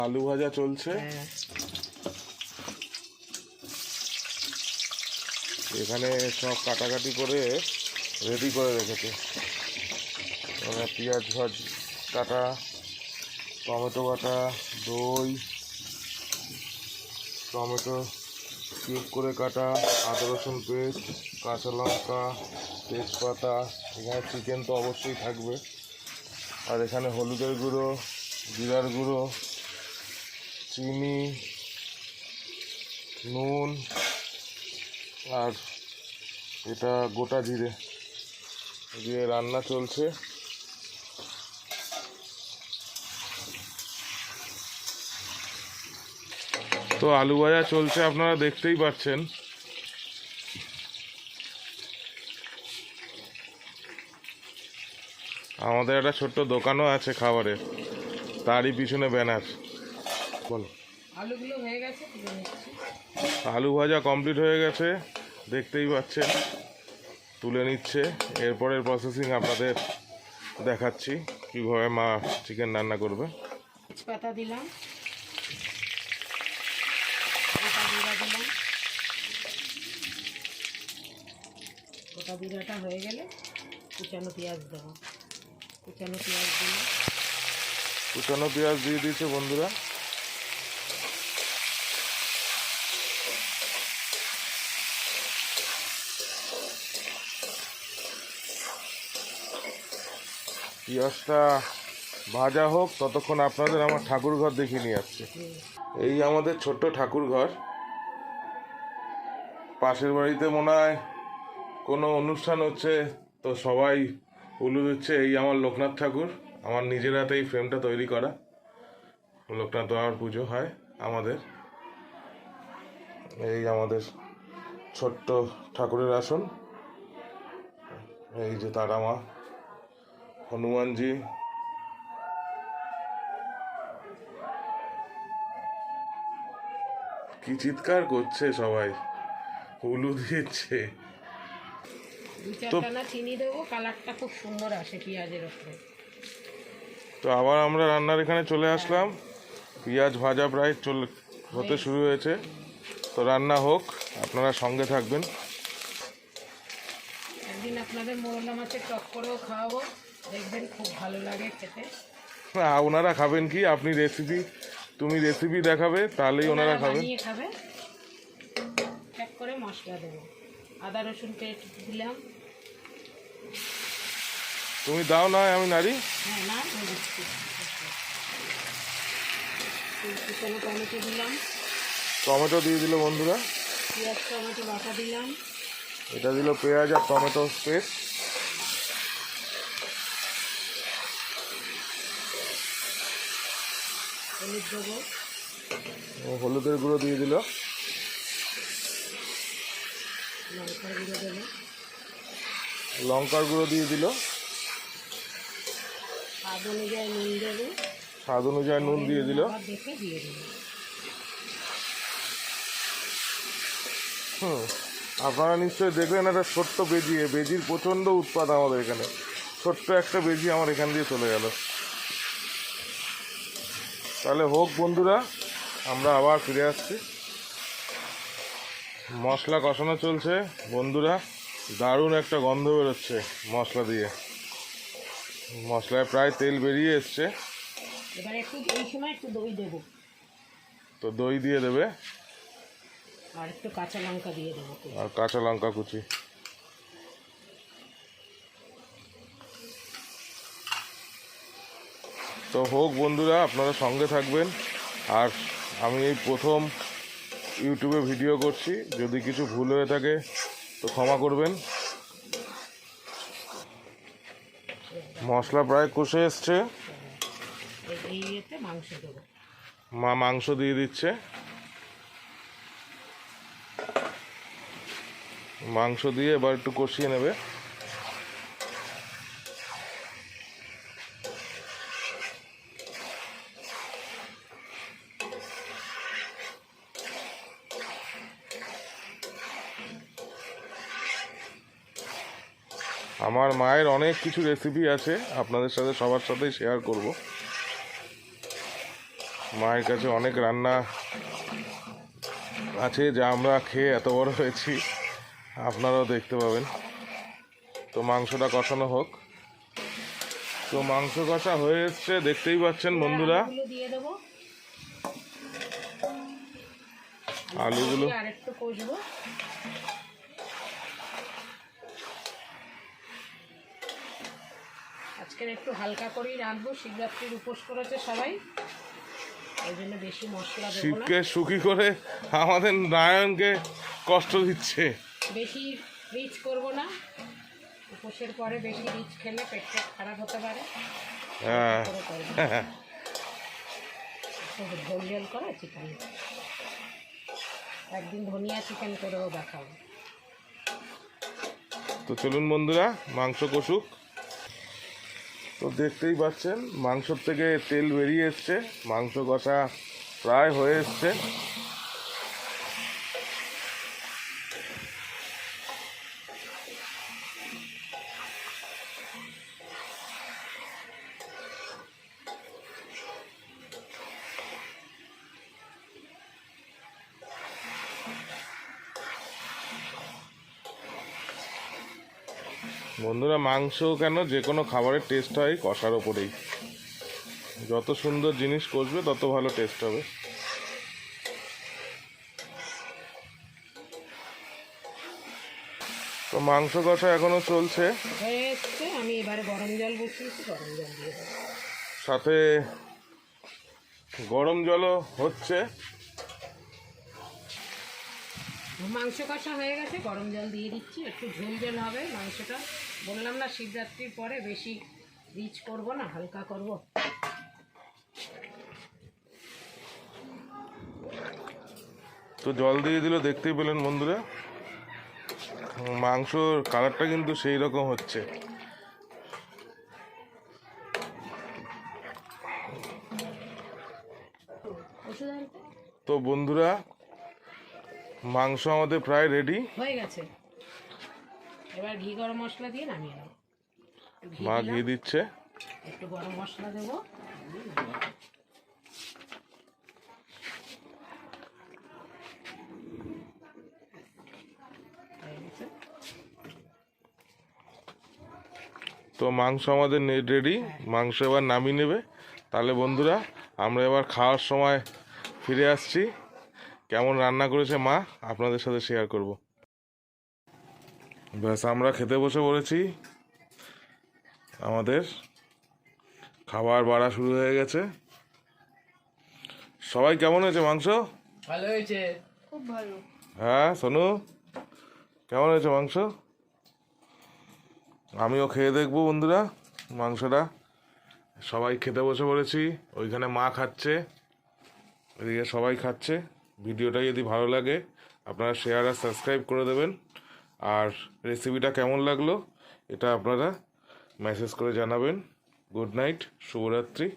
আলু ভাজা চলছে। এখানে সব কাটাকাটি করে রেডি করে রেখেছে। পেঁয়াজ কাটা, টমেটো কাটা, দই, টমেটো কিউব করে কাটা, আদা রসুন পেস্ট, কাঁচা লঙ্কা, তেজপাতা। এখানে চিকেন তো অবশ্যই থাকবে। আর এখানে হলুদের গুঁড়ো, জিরার গুঁড়ো, চিনি, নুন, আর এটা গোটা জিরে দিয়ে রান্না চলছে। তো আলু ভাজা চলছে, আপনারা দেখতেই পাচ্ছেন। আমাদের একটা ছোট্ট দোকানও আছে খাবারের, তারই পিছনে ব্যানার। বল, আলুগুলো হয়ে গেছে, আলু ভাজা কমপ্লিট হয়ে গেছে, দেখতেই পাচ্ছেন তুলে নিচ্ছে। এরপরের প্রসেসিং আপনাদের দেখাচ্ছি কীভাবে মা চিকেন রান্না করবে। তেজপাতা দিলাম, গোটা জিরা দিলাম। গোটা জিরাটা হয়ে গেলে কুচানো পেঁয়াজ দেবো। কুচানো পেঁয়াজ দিলাম। কুচানো পেঁয়াজ দিয়ে দিয়েছে বন্ধুরা। পেঁয়াজটা ভাজা হোক, ততক্ষণ আপনাদের আমার ঠাকুর ঘর দেখিয়ে নিয়ে আসছে। এই আমাদের ছোট্ট ঠাকুর ঘর। পাশের বাড়িতে মনে হয় কোনো অনুষ্ঠান হচ্ছে, তো সবাই উলু দিচ্ছে। এই আমার লোকনাথ ঠাকুর, আমার নিজের হাতে এই ফ্রেমটা তৈরি করা। লোকনাথ বাবার পুজো হয় আমাদের। এই আমাদের ছোট্ট ঠাকুরের আসন। এই যে তারা মা, হনুমানজি, কি চিৎকার করছে সবাই, উলু দিচ্ছে। তো চিনি দেবো, কালারটা খুব সুন্দর আসে পেঁয়াজের ওপরে। তো আবার আমরা রান্নার এখানে চলে আসলাম। পেঁয়াজ ভাজা প্রায় হতে শুরু হয়েছে। তো রান্না হোক, আপনারা সঙ্গে থাকবেন। একদিন আপনাদের মোরলা মাছের টক করেও খাওয়াবো, দেখবেন খুব ভালো লাগে খেতে। ওনারা খাবেন কি? তুমি রেসিপি দেখাবে, তাহলেই ওনারা খাবেন। খাবে। এক করে মশলা দেবো, আদা রসুন পেস্ট দিলাম। তুমি দাও না, আমি নাড়ি। হ্যাঁ, না দিচ্ছি। টমেটো দিলাম। টমেটো দিয়ে দিল বন্ধুরা। পেঁয়াজ টমেটো বাটা দিলাম। এটা দিল পেঁয়াজ আর টমেটো পেস্ট। হলুদ দেবো, হলুদের গুঁড়ো দিয়ে দিল। লঙ্কার গুঁড়ো দেবো, লঙ্কার গুঁড়ো দিয়ে দিল। স্বাদ অনুযায়ী নুন দেবো। স্বাদ অনুযায়ী নুন দিয়ে দিল। দেখে দিয়ে দেবো। আপনারা নিশ্চয়ই দেখলেন একটা ছোট্ট বেজি। বেজির প্রচণ্ড উৎপাত আমাদের এখানে। ছোট্ট একটা বেজি আমার এখান দিয়ে চলে গেল। তাহলে হোক বন্ধুরা, আমরা আবার ফিরে আসছি। মশলা কষানো চলছে বন্ধুরা। দারুণ একটা গন্ধ বেরোচ্ছে মশলা দিয়ে। মশলায় প্রায় তেল বেরিয়ে এসছে। এবার এই সময় একটু দই দেবো। তো দই দিয়ে দেবে, আর একটু কাঁচা লঙ্কা দিয়ে দেবো, আর কাঁচা লঙ্কা কুচি। তো হোক বন্ধুরা, আপনারা সঙ্গে থাকবেন। আর আমি এই প্রথম ইউটিউবে ভিডিও করছি, যদি কিছু ভুল হয়ে থাকে তো ক্ষমা করবেন। মশলা প্রায় কষে এসছে। মাংস দেবো। মা মাংস দিয়ে দিচ্ছে। মাংস দিয়ে এবার একটু কষিয়ে নেবে। আমার মায়ের অনেক কিছু রেসিপি আছে, আপনাদের সাথে সবার সাথেই শেয়ার করব। মায়ের কাছে অনেক রান্না আছে যা আমরা খেয়ে এত বড় হয়েছি, আপনারাও দেখতে পাবেন। তো মাংসটা কষানো হোক। তো মাংস কষা হয়ে এসছে, দেখতেই পাচ্ছেন বন্ধুরা। আলুগুলো দিয়ে দেবো, আলুগুলো আর একটু কষবো। আজকের একটু হালকা করেই রাখবো, শিবরাত্রির উপোস করেছে সবাই, ওই জন্য বেশি মশলা দেবো না। শিবকে সুখী করে আমাদের নারায়ণকে কষ্ট দিচ্ছে। বেশি রিচ করব না, উপোসের পরে বেশি রিচ খেলে পেটটা খারাপ হতে পারে। হ্যাঁ ঝোল ঝোল করে চিকেন, একদিন ধনিয়া চিকেন করেও দেখাবো। তো চলুন বন্ধুরা, মাংস কষুক। তো দেখতেই পাচ্ছেন মাংসর থেকে তেল বেরিয়ে এসছে, মাংস কষা প্রায় হয়ে এসছে। বন্ধুরা, মাংস কেন, যে কোনো খাবারের টেস্ট হয় কষার ওপরেই। যত সুন্দর জিনিস কষবে তত ভালো টেস্ট হবে। তো মাংস কষা এখনো চলছে, হয়ে এসছে। আমি এবারে গরম জল বসিয়েছি, গরম জল দিয়ে দেবো। সাথে গরম জলও হচ্ছে। মাংস কষা হয়ে গেছে, গরম জল দিয়ে দিচ্ছি। একটু ঝোল ঝোল হবে মাংসটা, বললাম না শিবরাত্রির পরে বেশি রিচ করব না, হালকা করব। তো জল দিয়ে দিল, দেখতেই পেলেন বন্ধুরা। মাংসর কালারটা কিন্তু সেই রকম হচ্ছে। তো বন্ধুরা, মাংস আমাদের প্রায় রেডি হয়ে গেছে। এবার ঘি গরম মশলা দিয়ে নামিয়ে নেব। মা ঘি দিচ্ছে। একটু গরম মশলা দেবো। তো মাংস আমাদের রেডি, মাংস এবার নামিয়ে নেবে। তাহলে বন্ধুরা, আমরা এবার খাওয়ার সময় ফিরে আসছি। কেমন রান্না করেছে মা আপনাদের সাথে শেয়ার করব। ব্যাস, আমরা খেতে বসে পড়েছি। আমাদের খাবার বাড়া শুরু হয়ে গেছে। সবাই কেমন হয়েছে মাংস? ভালো হয়েছে, খুব ভালো। হ্যাঁ সোনু, কেমন হয়েছে মাংস? আমিও খেয়ে দেখবো বন্ধুরা মাংসটা। সবাই খেতে বসে পড়েছি, ওইখানে মা খাচ্ছে, এদিকে সবাই খাচ্ছে। ভিডিওটা যদি ভালো লাগে আপনারা শেয়ার আর সাবস্ক্রাইব করে দেবেন। আর রেসিপিটা কেমন লাগলো এটা আপনারা মেসেজ করে জানাবেন। গুড নাইট, শুভরাত্রি।